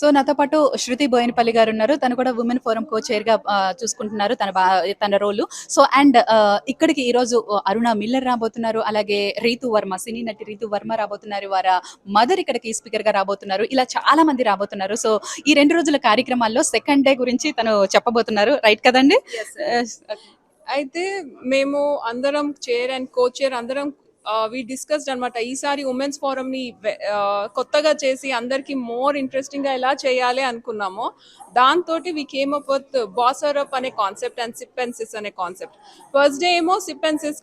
So నాతో పాటు శృతి బోయినపల్లి గారు ఉన్నారు. తను కూడా ఉమెన్ ఫోరం కో చైర్ గా చూసుకుంటున్నారు తన రోలు. సో అండ్ ఇక్కడికి ఈ రోజు అరుణ మిల్లర్ రాబోతున్నారు. అలాగే రీతు వర్మ, సినీ నటి రీతు వర్మ రాబోతున్నారు. వారి మదర్ ఇక్కడికి స్పీకర్ గా రాబోతున్నారు. ఇలా చాలా మంది రాబోతున్నారు. సో ఈ 2 రోజుల కార్యక్రమాల్లో సెకండ్ డే గురించి తను చెప్పబోతున్నారు. రైట్ కదండి? అయితే మేము అందరం చైర్ అండ్ కో చైర్ అందరం వి డిస్కస్డ్ అనమాట. ఈసారి ఉమెన్స్ ఫోరం ని కొత్తగా చేసి అందరికి మోర్ ఇంట్రెస్టింగ్ గా ఎలా చేయాలి అనుకున్నామో దాంతో వి కేమ్ అప్ విత్ బాసర్ అప్ అనే concept and sip and sis అనే కాన్సెప్ట్. ఫస్ట్ డే ఏమో sip and sis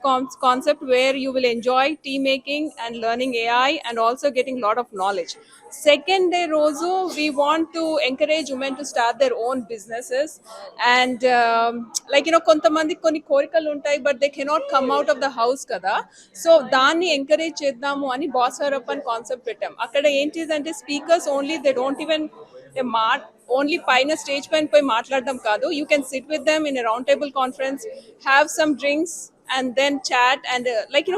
concept where you will enjoy tea making and learning AI and also getting lot of knowledge. Second day రోజు we want to encourage women to start their own businesses and like కొంతమంది కొన్ని కోరికలు ఉంటాయి but they cannot come out of the house కదా. So దాన్ని encourage చేద్దాము అని boss her up అని కాన్సెప్ట్ పెట్టాం. అక్కడ ఏంటిదంటే speakers only they don't even only పైన స్టేజ్ పైన పోయి మాట్లాడడం కాదు. You can SIT with them in a round table conference, have some drinks and then chat and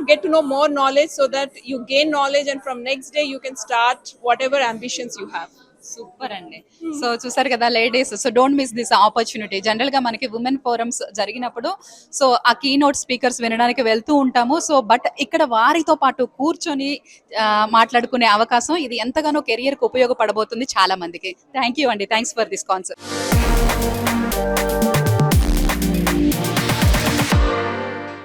get to know more knowledge so that you gain knowledge and from next day you can start whatever ambitions you have. Super అండి. So చూసారు కదా ladies, so don't miss this opportunity. General గా మనకి women forums జరిగినప్పుడు so ఆ keynote speakers వినడానికి వెళ్తూ ఉంటాము. సో బట్ ఇక్కడ వారితో పాటు కూర్చొని మాట్లాడుకునే అవకాశం ఇది ఎంతగానో కెరియర్ కు ఉపయోగపడబోతుంది చాలా మందికి. థ్యాంక్ యూ అండి. Thanks for this concept.